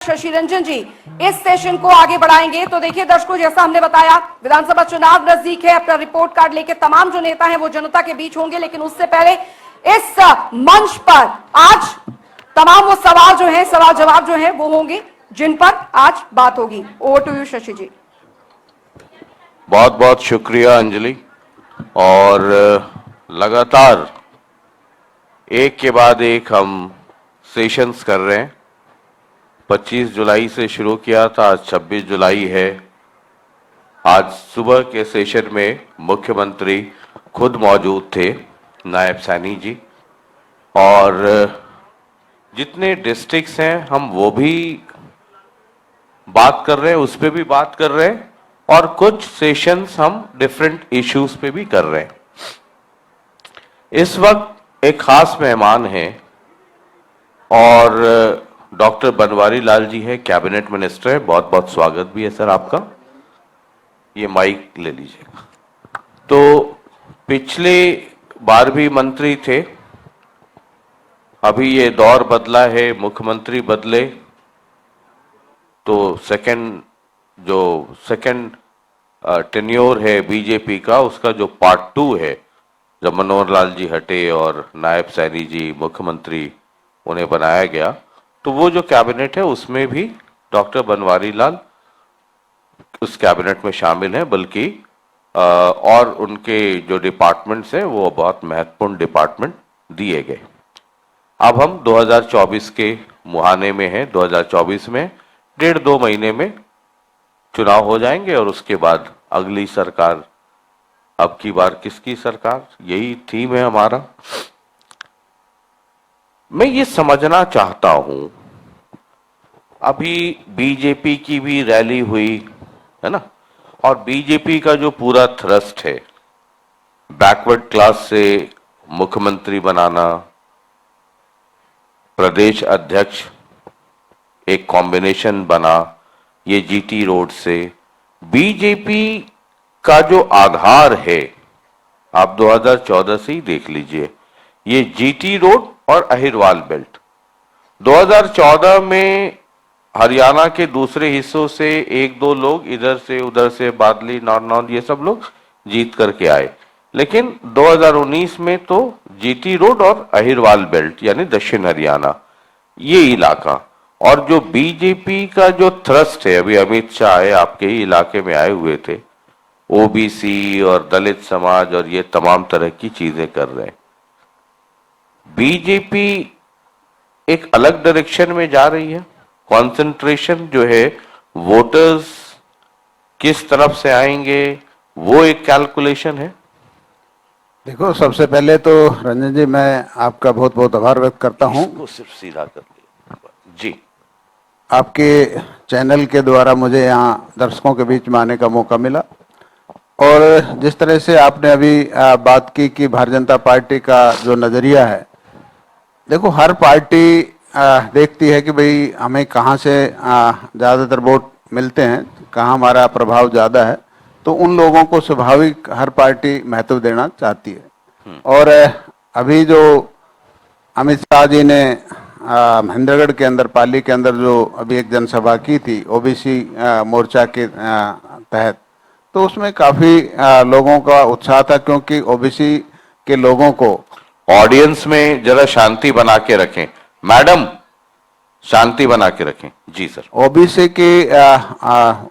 शशि रंजन जी इस सेशन को आगे बढ़ाएंगे। तो देखिए दर्शकों, जैसा हमने बताया विधानसभा चुनाव नजदीक है, अपना रिपोर्ट कार्ड लेके तमाम जो नेता हैं वो जनता के बीच होंगे, लेकिन उससे पहले इस मंच पर आज तमाम वो सवाल जो हैं, सवाल जवाब जो हैं वो होंगे जिन पर आज बात होगी। ओवर टू यू शशि जी। बहुत बहुत शुक्रिया अंजलि। और लगातार एक के बाद एक हम सेशंस कर रहे हैं। 25 जुलाई से शुरू किया था, आज 26 जुलाई है। आज सुबह के सेशन में मुख्यमंत्री खुद मौजूद थे, नायब सैनी जी, और जितने डिस्ट्रिक्ट्स हैं हम वो भी बात कर रहे हैं, उस पर भी बात कर रहे हैं, और कुछ सेशंस हम डिफरेंट इश्यूज पे भी कर रहे हैं। इस वक्त एक खास मेहमान हैं और डॉक्टर बनवारी लाल जी है, कैबिनेट मिनिस्टर है। बहुत बहुत स्वागत भी है सर आपका। ये माइक ले लीजिएगा। तो पिछले बार भी मंत्री थे, अभी ये दौर बदला है, मुख्यमंत्री बदले, तो सेकंड टेन्योर है बीजेपी का, उसका जो पार्ट 2 है, जब मनोहर लाल जी हटे और नायब सैनी जी मुख्यमंत्री उन्हें बनाया गया, तो वो जो कैबिनेट है उसमें भी डॉक्टर बनवारी लाल उस कैबिनेट में शामिल हैं, बल्कि और उनके जो डिपार्टमेंट्स हैं वो बहुत महत्वपूर्ण डिपार्टमेंट दिए गए। अब हम 2024 के मुहाने में हैं। 2024 में 1.5-2 महीने में चुनाव हो जाएंगे और उसके बाद अगली सरकार, अब की बार किसकी सरकार, यही थीम है हमारा। मैं ये समझना चाहता हूं, अभी बीजेपी की भी रैली हुई है ना, और बीजेपी का जो पूरा थ्रस्ट है बैकवर्ड क्लास से मुख्यमंत्री बनाना, प्रदेश अध्यक्ष एक कॉम्बिनेशन बना, ये जीटी रोड से बीजेपी का जो आधार है, आप 2014 से ही देख लीजिए, ये जीटी रोड और अहिरवाल बेल्ट। 2014 में हरियाणा के दूसरे हिस्सों से 1-2 लोग इधर से उधर से, बादली, नारनौल, ये सब लोग जीत करके आए, लेकिन 2019 में तो जीटी रोड और अहिरवाल बेल्ट यानी दक्षिण हरियाणा, ये इलाका, और जो बीजेपी का जो थ्रस्ट है, अभी अमित शाह आए, आपके ही इलाके में आए हुए थे, ओबीसी और दलित समाज और ये तमाम तरह की चीजें कर रहे हैं। बीजेपी एक अलग डायरेक्शन में जा रही है। कंसंट्रेशन जो है, वोटर्स किस तरफ से आएंगे, वो एक कैलकुलेशन है। देखो, सबसे पहले तो रंजन जी मैं आपका बहुत बहुत आभार व्यक्त करता हूं। इसको सिर्फ सीधा कर लिया जी। आपके चैनल के द्वारा मुझे यहां दर्शकों के बीच में आने का मौका मिला, और जिस तरह से आपने अभी बात की कि भारतीय जनता पार्टी का जो नज़रिया है, देखो हर पार्टी देखती है कि भाई हमें कहाँ से ज़्यादातर वोट मिलते हैं, कहाँ हमारा प्रभाव ज़्यादा है, तो उन लोगों को स्वाभाविक हर पार्टी महत्व देना चाहती है। और अभी जो अमित शाह जी ने महेंद्रगढ़ के अंदर, पाली के अंदर जो अभी एक जनसभा की थी ओबीसी मोर्चा के तहत, तो उसमें काफ़ी लोगों का उत्साह था, क्योंकि ओबीसी के लोगों को, ऑडियंस में जरा शांति बना के रखें मैडम, शांति बना के रखें जी सर।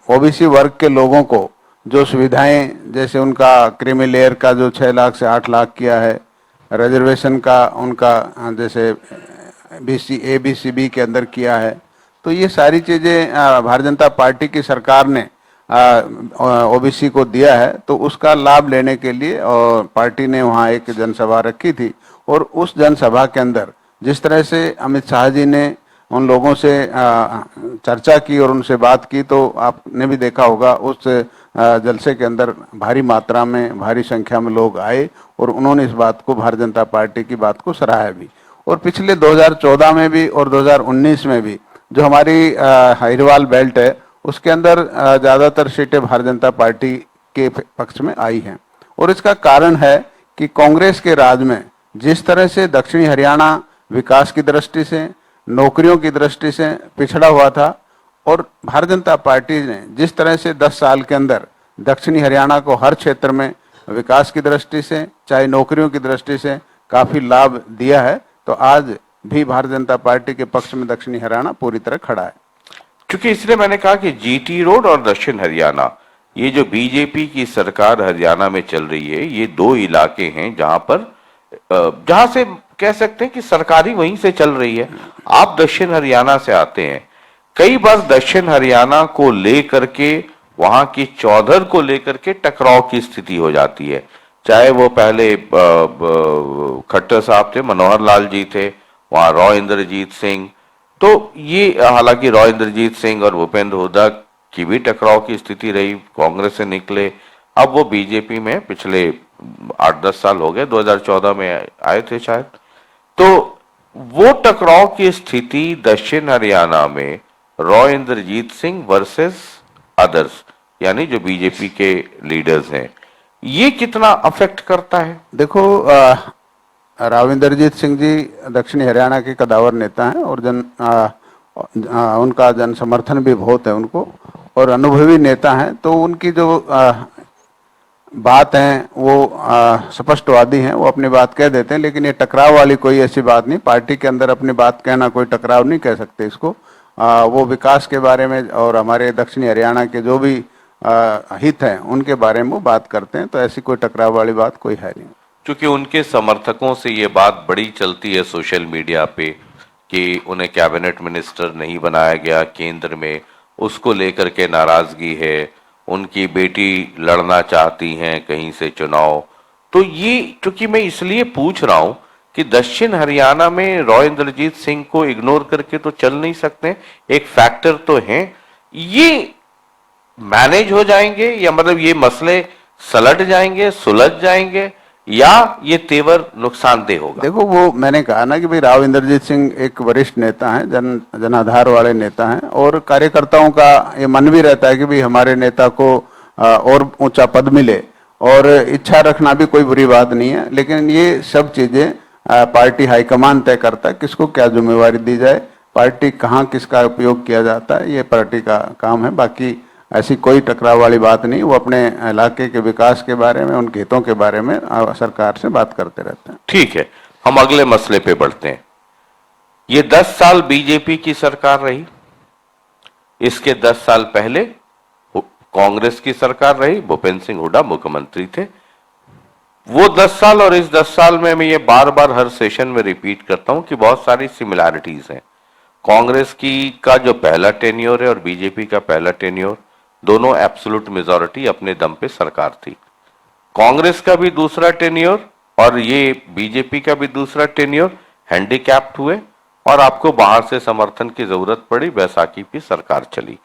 ओबीसी वर्ग के लोगों को जो सुविधाएं, जैसे उनका क्रीमी लेयर का जो 6 लाख से 8 लाख किया है, रिजर्वेशन का उनका जैसे ABCB के अंदर किया है, तो ये सारी चीज़ें भारतीय जनता पार्टी की सरकार ने ओबीसी को दिया है। तो उसका लाभ लेने के लिए और पार्टी ने वहाँ एक जनसभा रखी थी, और उस जनसभा के अंदर जिस तरह से अमित शाह जी ने उन लोगों से चर्चा की और उनसे बात की, तो आपने भी देखा होगा उस जलसे के अंदर भारी मात्रा में, भारी संख्या में लोग आए, और उन्होंने इस बात को, भारतीय जनता पार्टी की बात को सराहा भी। और पिछले 2014 में भी और 2019 में भी जो हमारी अहिरवाल बेल्ट है, उसके अंदर ज़्यादातर सीटें भारतीय जनता पार्टी के पक्ष में आई हैं। और इसका कारण है कि कांग्रेस के राज में जिस तरह से दक्षिणी हरियाणा विकास की दृष्टि से, नौकरियों की दृष्टि से पिछड़ा हुआ था। और भारतीय जनता पार्टी ने जिस तरह से 10 साल के अंदर दक्षिणी हरियाणा को हर क्षेत्र में विकास की दृष्टि से चाहे नौकरियों की दृष्टि से काफी लाभ दिया है, तो आज भी भारतीय जनता पार्टी के पक्ष में दक्षिणी हरियाणा पूरी तरह खड़ा है। क्योंकि इसलिए मैंने कहा कि जीटी रोड और दक्षिण हरियाणा, ये जो बीजेपी की सरकार हरियाणा में चल रही है, ये दो इलाके हैं जहां से कह सकते हैं कि सरकारी वहीं से चल रही है। आप दक्षिण हरियाणा से आते हैं, कई बार दक्षिण हरियाणा को लेकर के, वहां की चौधर को लेकर के टकराव की स्थिति हो जाती है। चाहे वो पहले खट्टर साहब थे, मनोहर लाल जी थे, वहां रॉ इंद्रजीत सिंह, तो ये हालांकि रॉ इंद्रजीत सिंह और भूपेंद्र हुड्डा की भी टकराव की स्थिति रही, कांग्रेस से निकले, अब वो बीजेपी में पिछले 8-10 साल हो गए, 2014 में आए थे शायद। तो वो टकराव की स्थिति दक्षिण हरियाणा में रॉ इंद्रजीत सिंह वर्सेस अदर्स, यानी जो बीजेपी के लीडर्स हैं, ये कितना अफेक्ट करता है? देखो, राव इंद्रजीत सिंह जी दक्षिणी हरियाणा के कदावर नेता हैं और उनका जन समर्थन भी बहुत है उनको, और अनुभवी नेता हैं। तो उनकी जो बात है वो स्पष्टवादी हैं, वो अपनी बात कह देते हैं, लेकिन ये टकराव वाली कोई ऐसी बात नहीं। पार्टी के अंदर अपनी बात कहना कोई टकराव नहीं कह सकते इसको। वो विकास के बारे में और हमारे दक्षिणी हरियाणा के जो भी हित हैं उनके बारे में वो बात करते हैं, तो ऐसी कोई टकराव वाली बात कोई है नहीं। क्योंकि उनके समर्थकों से ये बात बड़ी चलती है सोशल मीडिया पे कि उन्हें कैबिनेट मिनिस्टर नहीं बनाया गया केंद्र में, उसको लेकर के नाराजगी है, उनकी बेटी लड़ना चाहती हैं कहीं से चुनाव। तो ये चूंकि मैं इसलिए पूछ रहा हूं कि दक्षिण हरियाणा में रॉ इंद्रजीत सिंह को इग्नोर करके तो चल नहीं सकते, एक फैक्टर तो है। ये मैनेज हो जाएंगे या मतलब ये मसले सलट जाएंगे, सुलझ जाएंगे, या ये तेवर नुकसानदेह होगा? देखो, वो मैंने कहा ना कि भाई राव इंद्रजीत सिंह एक वरिष्ठ नेता हैं, जनाधार वाले नेता हैं, और कार्यकर्ताओं का ये मन भी रहता है कि भाई हमारे नेता को और ऊंचा पद मिले, और इच्छा रखना भी कोई बुरी बात नहीं है। लेकिन ये सब चीजें पार्टी हाईकमान तय करता है, किसको क्या जिम्मेवारी दी जाए, पार्टी कहाँ किसका उपयोग किया जाता है, ये पार्टी का काम है। बाकी ऐसी कोई टकराव वाली बात नहीं। वो अपने इलाके के विकास के बारे में, उनके हितों के बारे में सरकार से बात करते रहते हैं। ठीक है, हम अगले मसले पे बढ़ते हैं। ये 10 साल बीजेपी की सरकार रही, इसके 10 साल पहले कांग्रेस की सरकार रही, भूपेंद्र सिंह हुड्डा मुख्यमंत्री थे। वो 10 साल और इस 10 साल में मैं ये बार बार हर सेशन में रिपीट करता हूं कि बहुत सारी सिमिलैरिटीज हैं। कांग्रेस की का जो पहला टेन्योर है और बीजेपी का पहला टेन्योर, दोनों एब्सोल्यूट मेजॉरिटी अपने दम पे सरकार थी। कांग्रेस का भी दूसरा टेन्योर और ये बीजेपी का भी दूसरा टेन्योर हैंडीकैप्ड हुए और आपको बाहर से समर्थन की जरूरत पड़ी, बैसाखी की सरकार चली।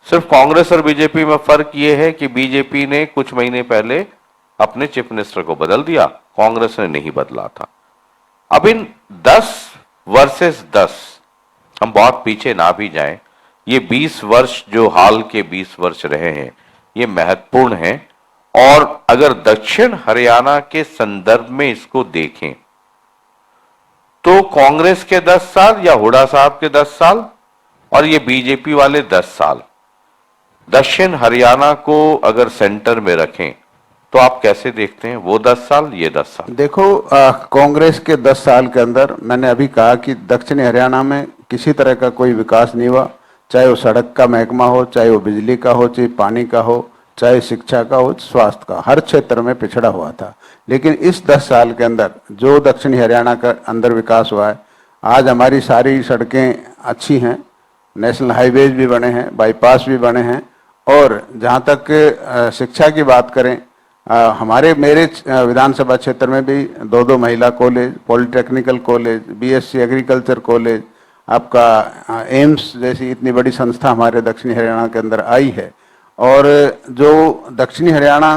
सिर्फ कांग्रेस और बीजेपी में फर्क ये है कि बीजेपी ने कुछ महीने पहले अपने चीफ मिनिस्टर को बदल दिया, कांग्रेस ने नहीं बदला था। अब इन 10 वर्सेस 10 हम बहुत पीछे ना भी जाएं, ये 20 वर्ष जो हाल के 20 वर्ष रहे हैं ये महत्वपूर्ण हैं। और अगर दक्षिण हरियाणा के संदर्भ में इसको देखें तो कांग्रेस के 10 साल या हुड्डा साहब के 10 साल और ये बीजेपी वाले 10 साल, दक्षिण हरियाणा को अगर सेंटर में रखें तो आप कैसे देखते हैं? वो 10 साल, ये 10 साल। देखो, कांग्रेस के 10 साल के अंदर मैंने अभी कहा कि दक्षिणी हरियाणा में किसी तरह का कोई विकास नहीं हुआ, चाहे वो सड़क का महकमा हो, चाहे वो बिजली का हो, चाहे पानी का हो, चाहे शिक्षा का हो, स्वास्थ्य का, हर क्षेत्र में पिछड़ा हुआ था। लेकिन इस 10 साल के अंदर जो दक्षिणी हरियाणा का अंदर विकास हुआ है, आज हमारी सारी सड़कें अच्छी हैं, नेशनल हाईवेज भी बने हैं, बाईपास भी बने हैं, और जहाँ तक शिक्षा की बात करें, मेरे विधानसभा क्षेत्र में भी 2 महिला college, polytechnical college, BSc agriculture college, आपका एम्स जैसी इतनी बड़ी संस्था हमारे दक्षिणी हरियाणा के अंदर आई है। और जो दक्षिणी हरियाणा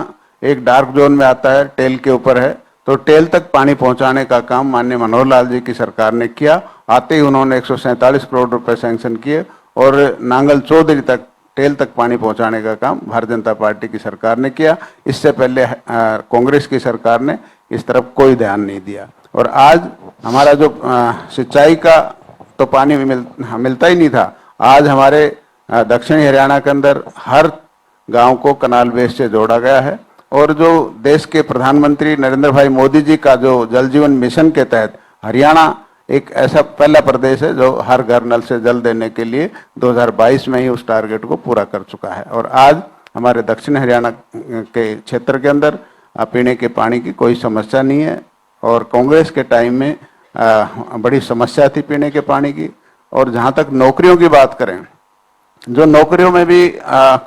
एक डार्क जोन में आता है, टेल के ऊपर है, तो टेल तक पानी पहुंचाने का काम माननीय मनोहर लाल जी की सरकार ने किया। आते ही उन्होंने 147 करोड़ रुपए सैंक्शन किए और नांगल चौधरी तक, टेल तक पानी पहुंचाने का काम भारतीय जनता पार्टी की सरकार ने किया। इससे पहले कांग्रेस की सरकार ने इस तरफ कोई ध्यान नहीं दिया। और आज हमारा जो सिंचाई का तो पानी मिलता ही नहीं था। आज हमारे दक्षिणी हरियाणा के अंदर हर गांव को कनाल बेस से जोड़ा गया है, और जो देश के प्रधानमंत्री नरेंद्र भाई मोदी जी का जो जल जीवन मिशन के तहत हरियाणा एक ऐसा पहला प्रदेश है जो हर घर नल से जल देने के लिए 2022 में ही उस टारगेट को पूरा कर चुका है। और आज हमारे दक्षिण हरियाणा के क्षेत्र के अंदर पीने के पानी की कोई समस्या नहीं है। और कांग्रेस के टाइम में बड़ी समस्या थी पीने के पानी की। और जहाँ तक नौकरियों की बात करें, जो नौकरियों में भी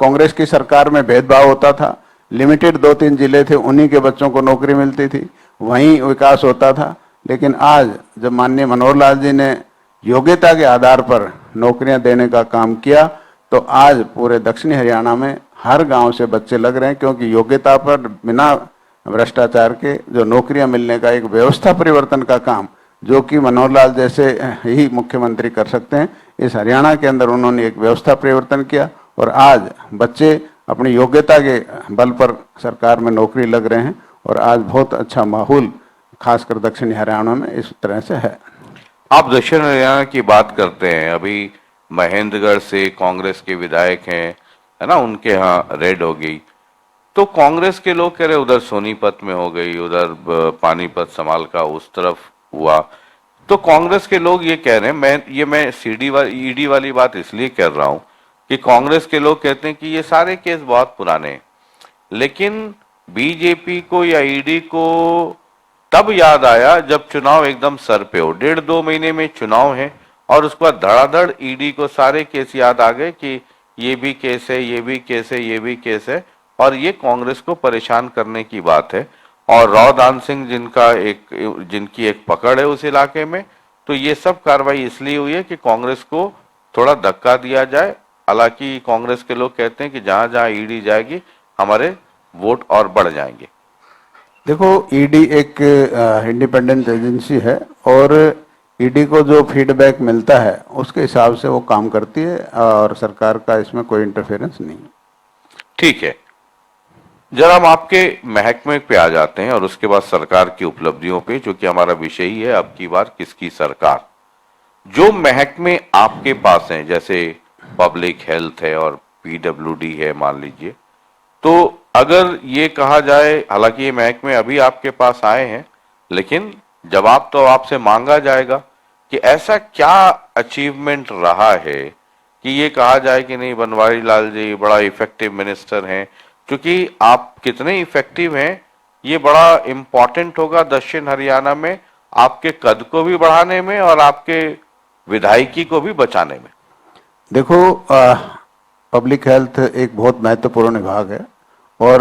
कांग्रेस की सरकार में भेदभाव होता था, लिमिटेड 2-3 जिले थे, उन्हीं के बच्चों को नौकरी मिलती थी, वहीं विकास होता था। लेकिन आज जब माननीय मनोहर लाल जी ने योग्यता के आधार पर नौकरियां देने का काम किया, तो आज पूरे दक्षिणी हरियाणा में हर गांव से बच्चे लग रहे हैं, क्योंकि योग्यता पर बिना भ्रष्टाचार के जो नौकरियां मिलने का एक व्यवस्था परिवर्तन का काम जो कि मनोहर लाल जैसे ही मुख्यमंत्री कर सकते हैं, इस हरियाणा के अंदर उन्होंने एक व्यवस्था परिवर्तन किया और आज बच्चे अपनी योग्यता के बल पर सरकार में नौकरी लग रहे हैं। और आज बहुत अच्छा माहौल खासकर दक्षिणी हरियाणा में इस तरह से है। आप दक्षिण हरियाणा की बात करते हैं, अभी महेंद्रगढ़ से कांग्रेस के विधायक हैं, है ना, उनके यहाँ रेड हो गई, तो कांग्रेस के लोग कह रहे उधर सोनीपत में हो गई, उधर पानीपत समाल का उस तरफ हुआ। तो कांग्रेस के लोग ये कह रहे हैं, मैं ईडी वाली बात इसलिए कर रहा हूं कि कांग्रेस के लोग कहते हैं कि ये सारे केस बहुत पुराने हैं, लेकिन बीजेपी को या ईडी को तब याद आया जब चुनाव एकदम सर पे हो, 1.5-2 महीने में चुनाव है और उसके बाद धड़ाधड़ ईडी को सारे केस याद आ गए कि ये भी केस है, ये भी केस है, ये भी केस है, और ये कांग्रेस को परेशान करने की बात है। और राव दान सिंह जिनकी एक पकड़ है उस इलाके में, तो ये सब कार्रवाई इसलिए हुई है कि कांग्रेस को थोड़ा धक्का दिया जाए। हालांकि कांग्रेस के लोग कहते हैं कि जहां जहां ईडी जाएगी हमारे वोट और बढ़ जाएंगे। देखो, ईडी एक इंडिपेंडेंट एजेंसी है और ईडी को जो फीडबैक मिलता है उसके हिसाब से वो काम करती है और सरकार का इसमें कोई इंटरफेरेंस नहीं है। ठीक है, जरा हम आपके महकमे पे आ जाते हैं और उसके बाद सरकार की उपलब्धियों पे, जो कि हमारा विषय ही है अब की बार किसकी सरकार। जो महकमे आपके पास हैं, जैसे पब्लिक हेल्थ है और पीडब्ल्यूडी है मान लीजिए, तो अगर ये कहा जाए, हालांकि ये महकमे अभी आपके पास आए हैं, लेकिन जवाब तो आपसे मांगा जाएगा कि ऐसा क्या अचीवमेंट रहा है कि ये कहा जाए कि नहीं बनवारी लाल जी बड़ा इफेक्टिव मिनिस्टर हैं। क्योंकि आप कितने इफेक्टिव हैं ये बड़ा इंपॉर्टेंट होगा दक्षिण हरियाणा में आपके कद को भी बढ़ाने में और आपके विधायकी को भी बचाने में। देखो, पब्लिक हेल्थ एक बहुत महत्वपूर्ण विभाग है और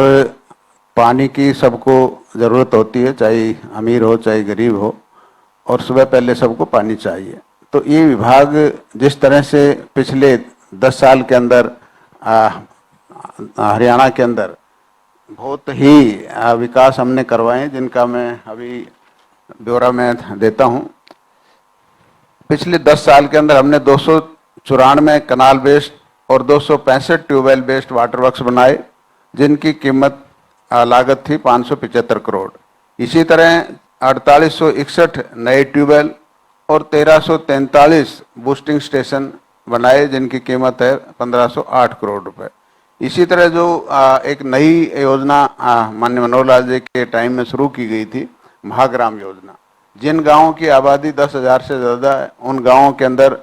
पानी की सबको ज़रूरत होती है, चाहे अमीर हो चाहे गरीब हो, और सुबह पहले सबको पानी चाहिए। तो ये विभाग जिस तरह से पिछले 10 साल के अंदर हरियाणा के अंदर बहुत ही विकास हमने करवाए हैं, जिनका मैं अभी ब्यौरा में देता हूं। पिछले 10 साल के अंदर हमने 294 कनाल बेस्ड और 265 ट्यूबवेल बेस्ड वाटर वर्क्स बनाए, जिनकी कीमत लागत थी 575 करोड़। इसी तरह 4861 नए ट्यूबवेल और 1343 बूस्टिंग स्टेशन बनाए, जिनकी कीमत है 1508 करोड़ रुपए। इसी तरह जो एक नई योजना माननीय मनोहर लाल जी के टाइम में शुरू की गई थी, महाग्राम योजना, जिन गांवों की आबादी 10,000 से ज़्यादा है उन गांवों के अंदर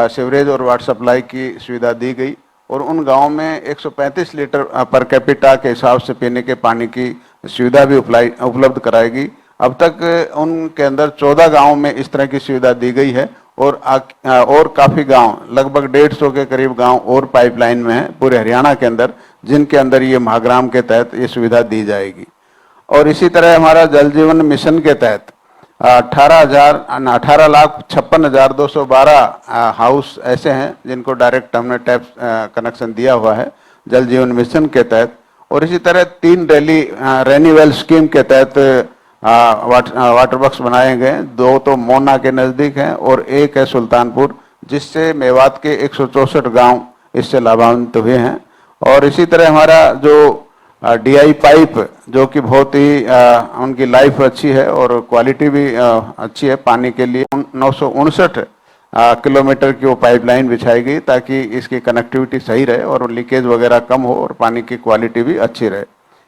सीवरेज और वाटर सप्लाई की सुविधा दी गई और उन गांवों में 135 लीटर पर कैपिटा के हिसाब से पीने के पानी की सुविधा भी उपलब्ध कराएगी। अब तक उनके अंदर 14 गांवों में इस तरह की सुविधा दी गई है और काफ़ी गांव, लगभग 150 के करीब गांव और पाइपलाइन में है पूरे हरियाणा के अंदर, जिनके अंदर ये महाग्राम के तहत ये सुविधा दी जाएगी। और इसी तरह हमारा जल जीवन मिशन के तहत 18,56,212 हाउस ऐसे हैं जिनको डायरेक्ट हमने टैप कनेक्शन दिया हुआ है जल जीवन मिशन के तहत। और इसी तरह 3 रेन्यूअल स्कीम के तहत वाटर वर्क्स बनाए गए, 2 तो मोना के नज़दीक हैं और 1 है सुल्तानपुर, जिससे मेवात के 164 गांव इससे लाभान्वित हुए हैं। और इसी तरह हमारा जो DI पाइप, जो कि बहुत ही उनकी लाइफ अच्छी है और क्वालिटी भी अच्छी है पानी के लिए, 959 किलोमीटर की वो पाइपलाइन बिछाई गई ताकि इसकी कनेक्टिविटी सही रहे और लीकेज वगैरह कम हो और पानी की क्वालिटी भी अच्छी रहे।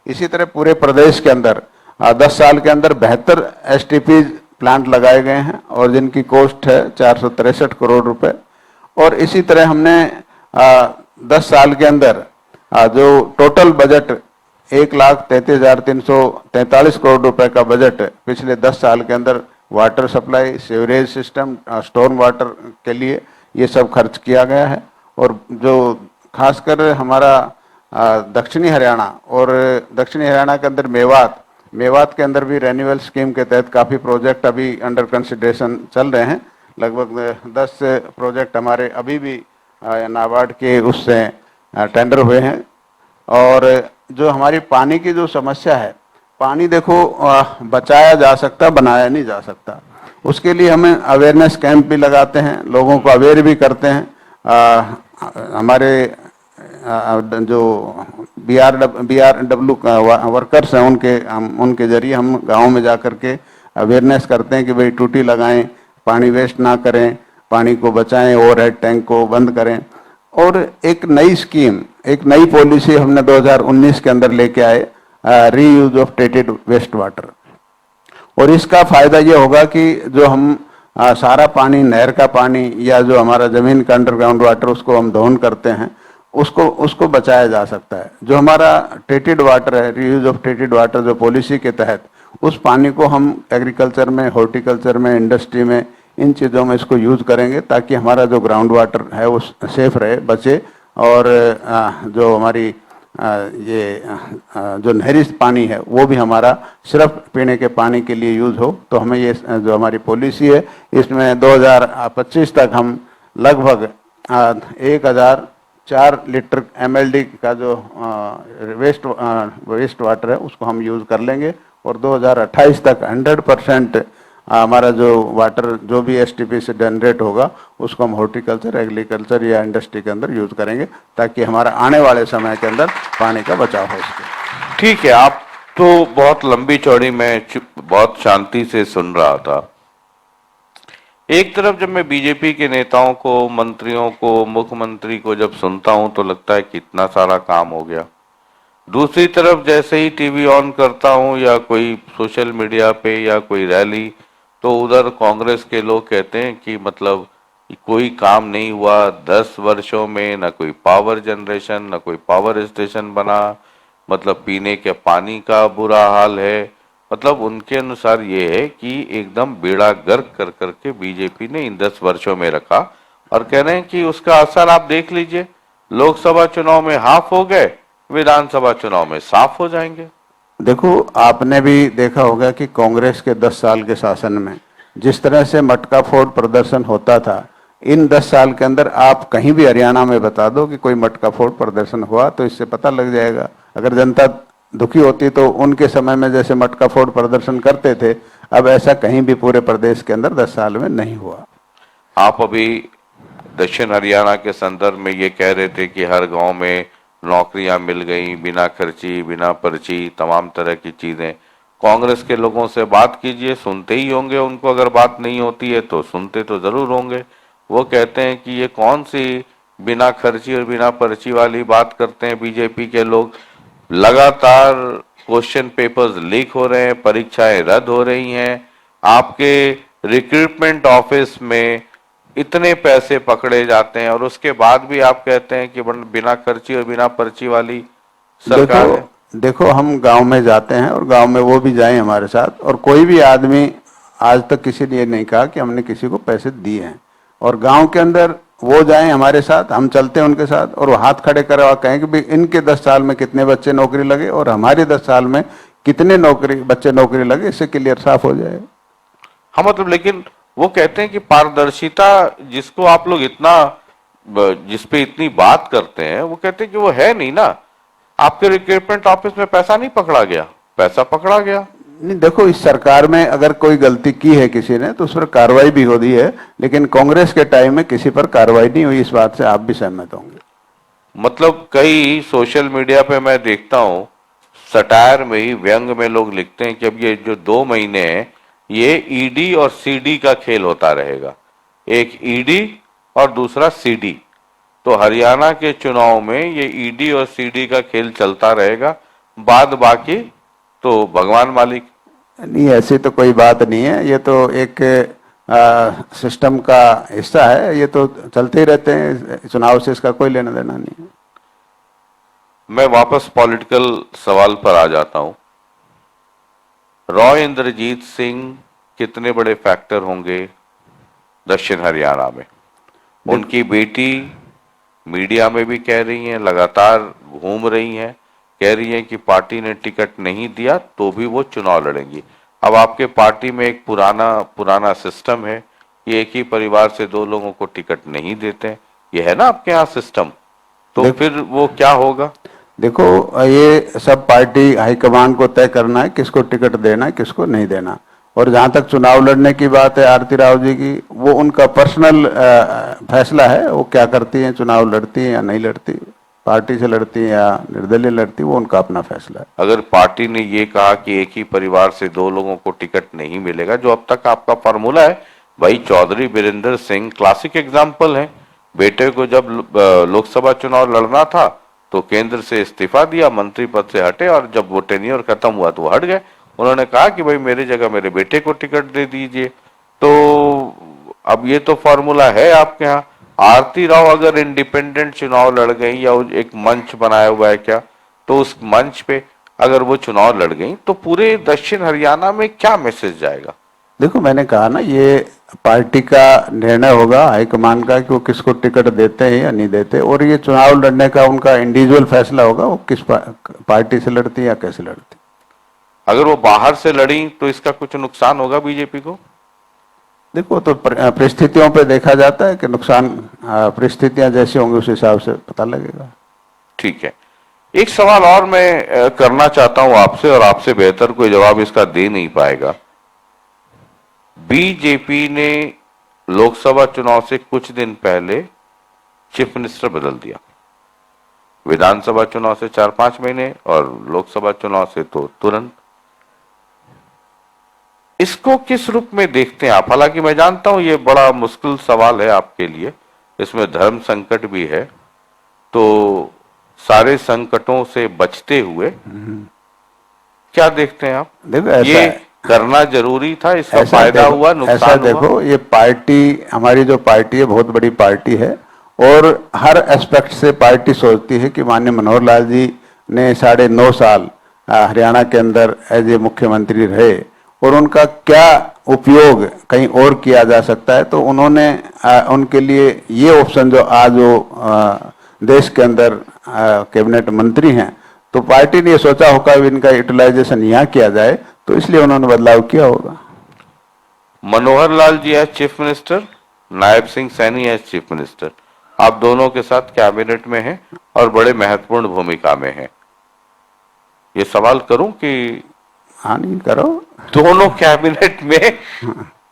इसी तरह पूरे प्रदेश के अंदर 10 साल के अंदर 72 एसटीपी प्लांट लगाए गए हैं और जिनकी कॉस्ट है 463 करोड़ रुपए। और इसी तरह हमने 10 साल के अंदर जो टोटल बजट 1,33,343 करोड़ रुपए का बजट पिछले 10 साल के अंदर water supply, sewerage system, storm water के लिए ये सब खर्च किया गया है। और जो खासकर हमारा दक्षिणी हरियाणा और दक्षिणी हरियाणा के अंदर मेवात के अंदर भी रेन्यूअल स्कीम के तहत काफ़ी प्रोजेक्ट अभी अंडर कंसिडरेशन चल रहे हैं। लगभग 10 प्रोजेक्ट हमारे अभी भी नाबार्ड के उससे टेंडर हुए हैं। और जो हमारी पानी की जो समस्या है, पानी देखो बचाया जा सकता, बनाया नहीं जा सकता। उसके लिए हमें अवेयरनेस कैंप भी लगाते हैं, लोगों को अवेयर भी करते हैं। हमारे जो BRW वर्कर्स हैं उनके जरिए हम गाँव में जा कर के अवेयरनेस करते हैं कि भाई टूटी लगाएं, पानी वेस्ट ना करें, पानी को बचाएं, ओवरहेड टैंक को बंद करें। और एक नई स्कीम, एक नई पॉलिसी हमने 2019 के अंदर लेके आए, reuse of treated waste water. और इसका फायदा ये होगा कि जो हम सारा पानी, नहर का पानी या जो हमारा जमीन का अंडरग्राउंड वाटर उसको हम दोहन करते हैं, उसको बचाया जा सकता है। जो हमारा ट्रीटेड वाटर है, रीयूज ऑफ ट्रीटेड वाटर जो पॉलिसी के तहत, उस पानी को हम एग्रीकल्चर में, हॉर्टिकल्चर में, इंडस्ट्री में, इन चीज़ों में इसको यूज़ करेंगे ताकि हमारा जो ग्राउंड वाटर है वो सेफ रहे, बचे। और जो हमारी जो नहरी पानी है वो भी हमारा सिर्फ पीने के पानी के लिए यूज़ हो। तो हमें ये जो हमारी पॉलिसी है इसमें 2025 तक हम लगभग 1004 लीटर MLD का जो वेस्ट वाटर है उसको हम यूज़ कर लेंगे। और 2028 तक 100% हमारा जो वाटर जो भी STP से जनरेट होगा उसको हम हॉर्टिकल्चर, एग्रीकल्चर या इंडस्ट्री के अंदर यूज करेंगे ताकि हमारा आने वाले समय के अंदर पानी का बचाव हो सके। ठीक है, आप तो बहुत लंबी चौड़ी में बहुत शांति से सुन रहा था। एक तरफ जब मैं बीजेपी के नेताओं को, मंत्रियों को, मुख्यमंत्री को जब सुनता हूं तो लगता है कि इतना सारा काम हो गया। दूसरी तरफ जैसे ही टीवी ऑन करता हूं या कोई सोशल मीडिया पे या कोई रैली, तो उधर कांग्रेस के लोग कहते हैं कि मतलब कोई काम नहीं हुआ 10 वर्षों में, ना कोई पावर जनरेशन, ना कोई पावर स्टेशन बना, मतलब पीने के पानी का बुरा हाल है। मतलब उनके अनुसार ये है कि एकदम बेड़ा गर्क कर करके बीजेपी ने इन 10 वर्षों में रखा। और कह रहे हैं कि उसका असर आप देख लीजिए, लोकसभा चुनाव में हाफ हो गए, विधानसभा चुनाव में साफ हो जाएंगे। देखो, आपने भी देखा होगा कि कांग्रेस के 10 साल के शासन में जिस तरह से मटका फोड़ प्रदर्शन होता था, इन 10 साल के अंदर आप कहीं भी हरियाणा में बता दो कि कोई मटका फोड़ प्रदर्शन हुआ तो इससे पता लग जाएगा। अगर जनता दुखी होती तो उनके समय में जैसे मटका फोड़ प्रदर्शन करते थे, अब ऐसा कहीं भी पूरे प्रदेश के अंदर 10 साल में नहीं हुआ। आप अभी दक्षिण हरियाणा के संदर्भ में ये कह रहे थे कि हर गांव में नौकरियां मिल गई, बिना खर्ची, बिना पर्ची, तमाम तरह की चीजें। कांग्रेस के लोगों से बात कीजिए, सुनते ही होंगे उनको, अगर बात नहीं होती है तो सुनते तो जरूर होंगे। वो कहते हैं कि ये कौन सी बिना खर्ची और बिना पर्ची वाली बात करते हैं बीजेपी के लोग। लगातार क्वेश्चन पेपर्स लीक हो रहे हैं, परीक्षाएं रद्द हो रही हैं, आपके रिक्रूटमेंट ऑफिस में इतने पैसे पकड़े जाते हैं और उसके बाद भी आप कहते हैं कि बिना खर्ची और बिना पर्ची वाली सरकार है। देखो, हम गांव में जाते हैं और गांव में वो भी जाएं हमारे साथ, और कोई भी आदमी आज तक किसी ने ये नहीं कहा कि हमने किसी को पैसे दिए हैं। और गांव के अंदर वो जाएं हमारे साथ, हम चलते हैं उनके साथ और वो हाथ खड़े करवा कहें कि भाई इनके 10 साल में कितने बच्चे नौकरी लगे और हमारे 10 साल में कितने बच्चे नौकरी लगे, इससे क्लियर साफ हो जाए। हाँ, मतलब लेकिन वो कहते हैं कि पारदर्शिता जिसको आप लोग इतना, जिसपे इतनी बात करते हैं, वो कहते हैं कि वो है नहीं ना। आपके रिक्रूटमेंट ऑफिस में पैसा नहीं पकड़ा गया, पैसा पकड़ा गया नहीं। देखो, इस सरकार में अगर कोई गलती की है किसी ने तो उस पर कार्रवाई भी होती है, लेकिन कांग्रेस के टाइम में किसी पर कार्रवाई नहीं हुई। इस बात से आप भी सहमत होंगे। मतलब कई सोशल मीडिया पे मैं देखता हूँ, सटायर में ही, व्यंग में लोग लिखते हैं कि अब ये जो 2 महीने हैं ये ईडी और सीडी का खेल होता रहेगा। एक ईडी और दूसरा सीडी। तो हरियाणा के चुनाव में ये ईडी और सीडी का खेल चलता रहेगा, बाद बाकी तो भगवान मालिक। नहीं, ऐसी तो कोई बात नहीं है। ये तो एक सिस्टम का हिस्सा है, ये तो चलते ही रहते हैं, चुनाव से इसका कोई लेना देना नहीं है। मैं वापस पॉलिटिकल सवाल पर आ जाता हूं। रॉय इंद्रजीत सिंह कितने बड़े फैक्टर होंगे दक्षिण हरियाणा में? उनकी बेटी मीडिया में भी कह रही हैं, लगातार घूम रही हैं, कह रही हैं कि पार्टी ने टिकट नहीं दिया तो भी वो चुनाव लड़ेंगी। अब आपके पार्टी में एक पुराना सिस्टम है कि एक ही परिवार से दो लोगों को टिकट नहीं देते हैं, ये है ना आपके यहाँ सिस्टम, तो फिर वो क्या होगा? देखो, ये सब पार्टी हाईकमान को तय करना है किसको टिकट देना है, किसको नहीं देना। और जहां तक चुनाव लड़ने की बात है आरती राव जी की, वो उनका पर्सनल फैसला है, वो क्या करती हैं, चुनाव लड़ती हैं या नहीं लड़ती, पार्टी से लड़ती हैं या निर्दलीय लड़ती, वो उनका अपना फैसला है। अगर पार्टी ने ये कहा कि एक ही परिवार से दो लोगों को टिकट नहीं मिलेगा, जो अब तक आपका फॉर्मूला है, भाई चौधरी बीरेंद्र सिंह क्लासिक एग्जाम्पल है। बेटे को जब लोकसभा चुनाव लड़ना था तो केंद्र से इस्तीफा दिया, मंत्री पद से हटे, और जब वो टेन्योर खत्म हुआ तो वो हट गए। उन्होंने कहा कि भाई मेरी जगह मेरे बेटे को टिकट दे दीजिए। तो अब ये तो फॉर्मूला है आपके यहाँ। आरती राव अगर इंडिपेंडेंट चुनाव लड़ गई, या एक मंच बनाया हुआ है क्या, तो उस मंच पे अगर वो चुनाव लड़ गई तो पूरे दक्षिण हरियाणा में क्या मैसेज जाएगा? देखो, मैंने कहा ना, ये पार्टी का निर्णय होगा हाईकमान का कि वो किसको टिकट देते हैं या नहीं देते, और ये चुनाव लड़ने का उनका इंडिविजुअल फैसला होगा, वो किस पार्टी से लड़ती है या कैसे लड़ती। अगर वो बाहर से लड़ी तो इसका कुछ नुकसान होगा बीजेपी को? देखो, तो परिस्थितियों पे देखा जाता है कि नुकसान, परिस्थितियां जैसी होंगी उस हिसाब से पता लगेगा। ठीक है, एक सवाल और मैं करना चाहता हूं आपसे, और आपसे बेहतर कोई जवाब इसका दे नहीं पाएगा। बीजेपी ने लोकसभा चुनाव से कुछ दिन पहले चीफ मिनिस्टर बदल दिया, विधानसभा चुनाव से 4-5 महीने और लोकसभा चुनाव से तो तुरंत। इसको किस रूप में देखते हैं आप? हालांकि मैं जानता हूं ये बड़ा मुश्किल सवाल है आपके लिए, इसमें धर्म संकट भी है, तो सारे संकटों से बचते हुए क्या देखते हैं आप? देखो, ये करना जरूरी था, इसका फायदा हुआ, नुकसान ऐसा हुआ? देखो, ये पार्टी, हमारी जो पार्टी है बहुत बड़ी पार्टी है, और हर एस्पेक्ट से पार्टी सोचती है कि माननीय मनोहर लाल जी ने 9.5 साल हरियाणा के अंदर एज ए मुख्यमंत्री रहे, और उनका क्या उपयोग कहीं और किया जा सकता है। तो उन्होंने उनके लिए ये ऑप्शन, जो आज वो देश के अंदर कैबिनेट मंत्री हैं, तो पार्टी ने ये सोचा होगा इनका यूटिलाइजेशन यहाँ किया जाए, तो इसलिए उन्होंने बदलाव किया होगा। Manohar Lal ji as chief minister, Nayab Singh Saini as chief minister, आप दोनों के साथ कैबिनेट में हैं और बड़े महत्वपूर्ण भूमिका में हैं। ये सवाल करूं कि हाँ, नहीं करो। दोनों कैबिनेट में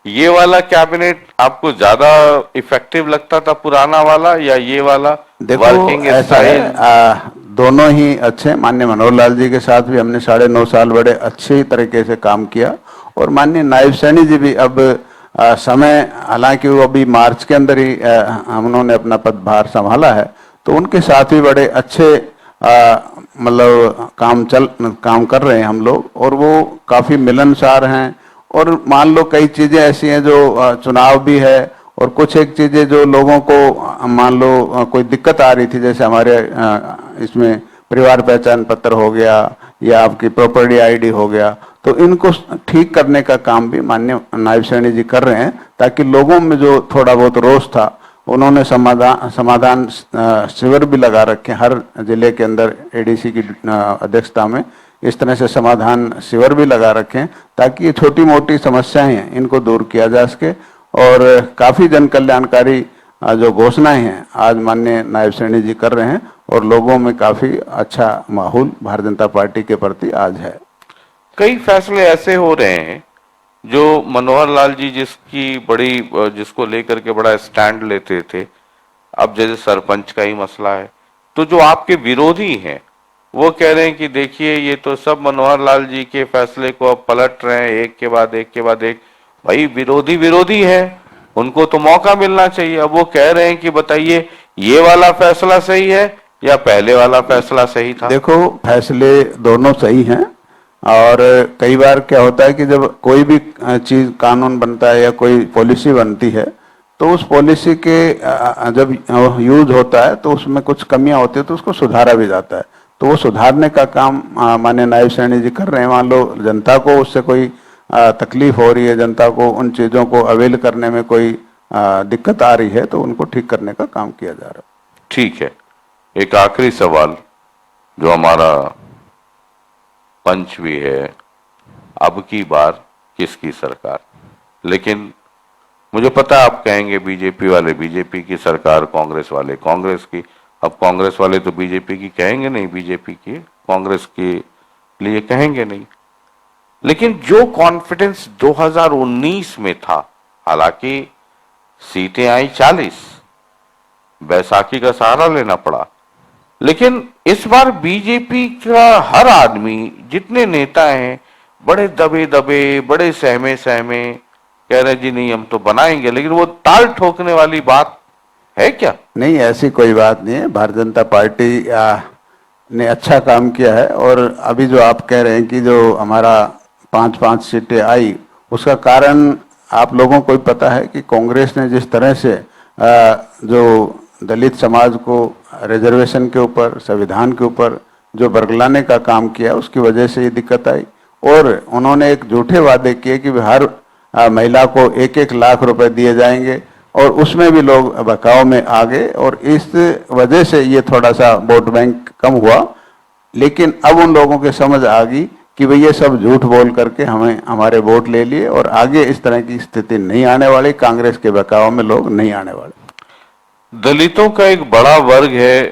ये वाला कैबिनेट आपको ज्यादा इफेक्टिव लगता था, पुराना वाला, या ये वाला? देखो, वर्किंग ऐसा है, दोनों ही अच्छे। माननीय मनोहर लाल जी के साथ भी हमने 9.5 साल बड़े अच्छे तरीके से काम किया, और माननीय नायब सैनी जी भी अब समय, हालांकि वो अभी मार्च के अंदर ही उन्होंने अपना पदभार संभाला है, तो उनके साथ भी बड़े अच्छे मतलब काम कर रहे हैं हम लोग, और वो काफी मिलनसार हैं। और मान लो कई चीजें ऐसी हैं जो चुनाव भी है, और कुछ एक चीजें जो लोगों को मान लो कोई दिक्कत आ रही थी, जैसे हमारे इसमें परिवार पहचान पत्र हो गया या आपकी प्रॉपर्टी आईडी हो गया, तो इनको ठीक करने का काम भी माननीय नायब सैनी जी कर रहे हैं, ताकि लोगों में जो थोड़ा बहुत रोष था, उन्होंने समाधान शिविर भी लगा रखे हर जिले के अंदर, एडीसी की अध्यक्षता में इस तरह से समाधान शिविर भी लगा रखे हैं, ताकि ये छोटी मोटी समस्याएं हैं इनको दूर किया जा सके। और काफी जन कल्याणकारी जो घोषणाएं हैं आज माननीय नायब सैनी जी कर रहे हैं, और लोगों में काफी अच्छा माहौल भारतीय जनता पार्टी के प्रति आज है। कई फैसले ऐसे हो रहे हैं जो मनोहर लाल जी जिसको लेकर के बड़ा स्टैंड लेते थे, अब जैसे सरपंच का ही मसला है, तो जो आपके विरोधी हैं वो कह रहे हैं कि देखिए ये तो सब मनोहर लाल जी के फैसले को अब पलट रहे हैं, एक के बाद एक। भाई विरोधी है, उनको तो मौका मिलना चाहिए। अब वो कह रहे हैं कि बताइए ये वाला फैसला सही है या पहले वाला फैसला सही था। देखो, फैसले दोनों सही हैं। और कई बार क्या होता है कि जब कोई भी चीज कानून बनता है या कोई पॉलिसी बनती है तो उस पॉलिसी के जब यूज होता है तो उसमें कुछ कमियां होती है तो उसको सुधारा भी जाता है। तो वो सुधारने का काम माननीय नायब सैनी जी कर रहे हैं। मान लो जनता को उससे कोई तकलीफ हो रही है, जनता को उन चीजों को अवेल करने में कोई दिक्कत आ रही है तो उनको ठीक करने का काम किया जा रहा है। ठीक है, एक आखिरी सवाल जो हमारा पंच भी है, अब की बार किसकी सरकार? लेकिन मुझे पता है आप कहेंगे बीजेपी वाले बीजेपी की सरकार, कांग्रेस वाले कांग्रेस की। अब कांग्रेस वाले तो बीजेपी की कहेंगे नहीं, बीजेपी की कांग्रेस के लिए कहेंगे नहीं। लेकिन जो कॉन्फिडेंस 2019 में था, हालांकि सीटें आई 40, बैसाखी का सहारा लेना पड़ा, लेकिन इस बार बीजेपी का हर आदमी, जितने नेता हैं, बड़े दबे दबे, बड़े सहमे सहमे कह रहे जी नहीं हम तो बनाएंगे। लेकिन वो ताल ठोकने वाली बात है क्या? नहीं, ऐसी कोई बात नहीं है। भारतीय जनता पार्टी ने अच्छा काम किया है। और अभी जो आप कह रहे हैं कि जो हमारा 5-5 सीटें आई, उसका कारण आप लोगों को भी पता है कि कांग्रेस ने जिस तरह से जो दलित समाज को रिजर्वेशन के ऊपर, संविधान के ऊपर जो बरगलाने का काम किया, उसकी वजह से ये दिक्कत आई। और उन्होंने एक झूठे वादे किए कि हर महिला को 1-1 लाख रुपए दिए जाएंगे और उसमें भी लोग बहकाव में आ गए और इस वजह से ये थोड़ा सा वोट बैंक कम हुआ। लेकिन अब उन लोगों के समझ आ गई कि भाई ये सब झूठ बोल करके हमें हमारे वोट ले लिए और आगे इस तरह की स्थिति नहीं आने वाली, कांग्रेस के बहकाव में लोग नहीं आने वाले। दलितों का एक बड़ा वर्ग है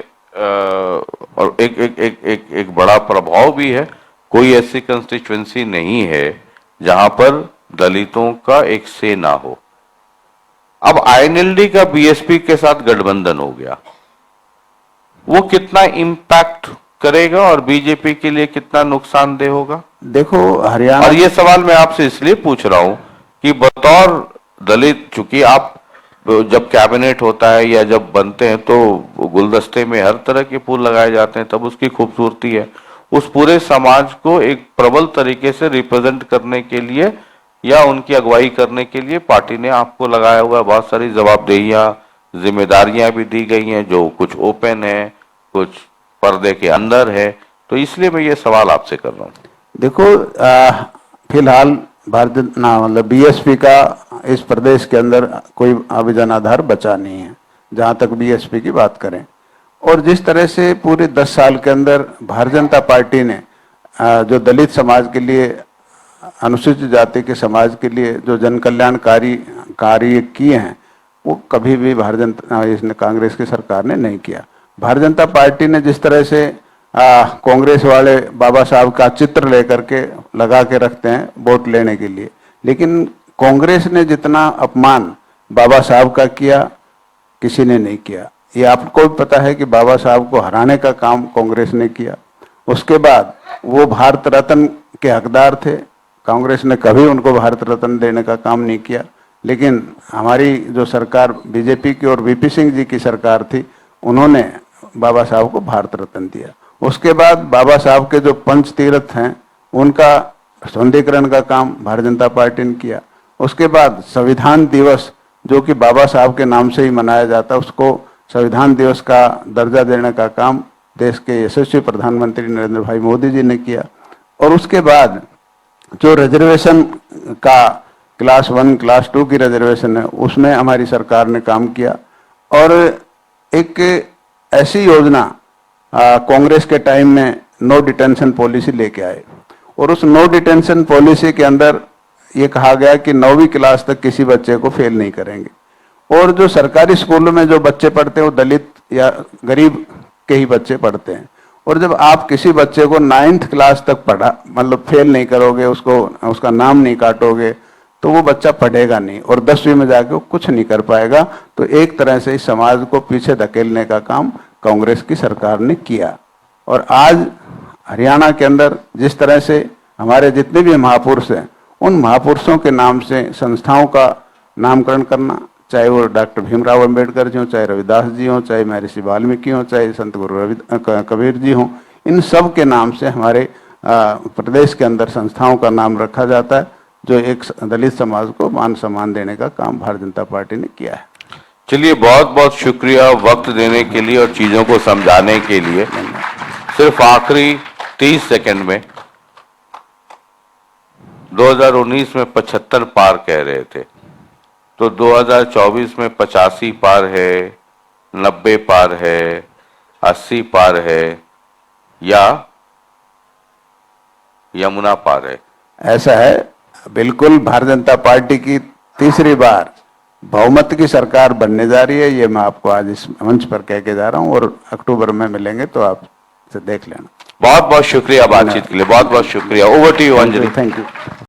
और एक बड़ा प्रभाव भी है। कोई ऐसी कंस्टिट्यूएंसी नहीं है जहां पर दलितों का एक से ना हो। अब आईएनएलडी का बीएसपी के साथ गठबंधन हो गया, वो कितना इम्पैक्ट करेगा और बीजेपी के लिए कितना नुकसानदेह होगा? देखो, हरियाणा, और ये सवाल मैं आपसे इसलिए पूछ रहा हूं कि बतौर दलित, चूंकि आप जब कैबिनेट होता है या जब बनते हैं तो गुलदस्ते में हर तरह के फूल लगाए जाते हैं, तब उसकी खूबसूरती है। उस पूरे समाज को एक प्रबल तरीके से रिप्रेजेंट करने के लिए या उनकी अगुवाई करने के लिए पार्टी ने आपको लगाया हुआ। बहुत सारी जवाबदेहियां, जिम्मेदारियां भी दी गई हैं, जो कुछ ओपन है, कुछ पर्दे के अंदर है। तो इसलिए मैं ये सवाल आपसे कर रहा हूँ। देखो, फिलहाल मतलब बीएसपी का इस प्रदेश के अंदर कोई आवेदन आधार बचा नहीं है, जहां तक बीएसपी की बात करें। और जिस तरह से पूरे 10 साल के अंदर भारतीय जनता पार्टी ने जो दलित समाज के लिए, अनुसूचित जाति के समाज के लिए जो जन कल्याणकारी कार्य किए हैं, वो कभी भी भारतीय जनता कांग्रेस की सरकार ने नहीं किया। भारतीय जनता पार्टी ने जिस तरह से कांग्रेस वाले बाबा साहब का चित्र लेकर के लगा के रखते हैं वोट लेने के लिए, लेकिन कांग्रेस ने जितना अपमान बाबा साहब का किया किसी ने नहीं किया। ये आपको भी पता है कि बाबा साहब को हराने का काम कांग्रेस ने किया। उसके बाद वो भारत रत्न के हकदार थे, कांग्रेस ने कभी उनको भारत रत्न देने का काम नहीं किया। लेकिन हमारी जो सरकार बीजेपी की और वीपी सिंह जी की सरकार थी, उन्होंने बाबा साहब को भारत रत्न दिया। उसके बाद बाबा साहब के जो पंच तीर्थ हैं उनका सौंदर्यीकरण का काम भारतीय जनता पार्टी ने किया। उसके बाद संविधान दिवस, जो कि बाबा साहब के नाम से ही मनाया जाता है, उसको संविधान दिवस का दर्जा देने का काम देश के यशस्वी प्रधानमंत्री नरेंद्र भाई मोदी जी ने किया। और उसके बाद जो रिजर्वेशन का क्लास 1, क्लास 2 की रिजर्वेशन है, उसमें हमारी सरकार ने काम किया। और एक ऐसी योजना कांग्रेस के टाइम में नो डिटेंशन पॉलिसी लेके आए और उस नो डिटेंशन पॉलिसी के अंदर ये कहा गया कि 9वीं क्लास तक किसी बच्चे को फेल नहीं करेंगे। और जो सरकारी स्कूलों में जो बच्चे पढ़ते हैं वो दलित या गरीब के ही बच्चे पढ़ते हैं। और जब आप किसी बच्चे को 9th क्लास तक पढ़ा, मतलब फेल नहीं करोगे, उसका नाम नहीं काटोगे, तो वो बच्चा पढ़ेगा नहीं और 10वीं में जाके वो कुछ नहीं कर पाएगा। तो एक तरह से इस समाज को पीछे धकेलने का काम कांग्रेस की सरकार ने किया। और आज हरियाणा के अंदर जिस तरह से हमारे जितने भी महापुरुष हैं, उन महापुरुषों के नाम से संस्थाओं का नामकरण करना, चाहे वो डॉक्टर भीमराव अंबेडकर जी हों, चाहे रविदास जी हों, चाहे महर्षि वाल्मीकि हों, चाहे संत गुरु कबीर जी हों, इन सब के नाम से हमारे प्रदेश के अंदर संस्थाओं का नाम रखा जाता है, जो एक दलित समाज को मान सम्मान देने का काम भारतीय जनता पार्टी ने किया है। चलिए, बहुत बहुत शुक्रिया वक्त देने के लिए और चीजों को समझाने के लिए। सिर्फ आखिरी 30 सेकंड में 2019 में 75 पार कह रहे थे, तो 2024 में 85 पार है, 90 पार है, 80 पार है, या यमुना पार है? ऐसा है, बिल्कुल भारतीय जनता पार्टी की तीसरी बार बहुमत की सरकार बनने जा रही है। ये मैं आपको आज इस मंच पर कह के जा रहा हूं, और अक्टूबर में मिलेंगे तो आप इसे देख लेना। बहुत बहुत शुक्रिया बातचीत के लिए, बहुत बहुत शुक्रिया। Over to you Anjali. Thank you.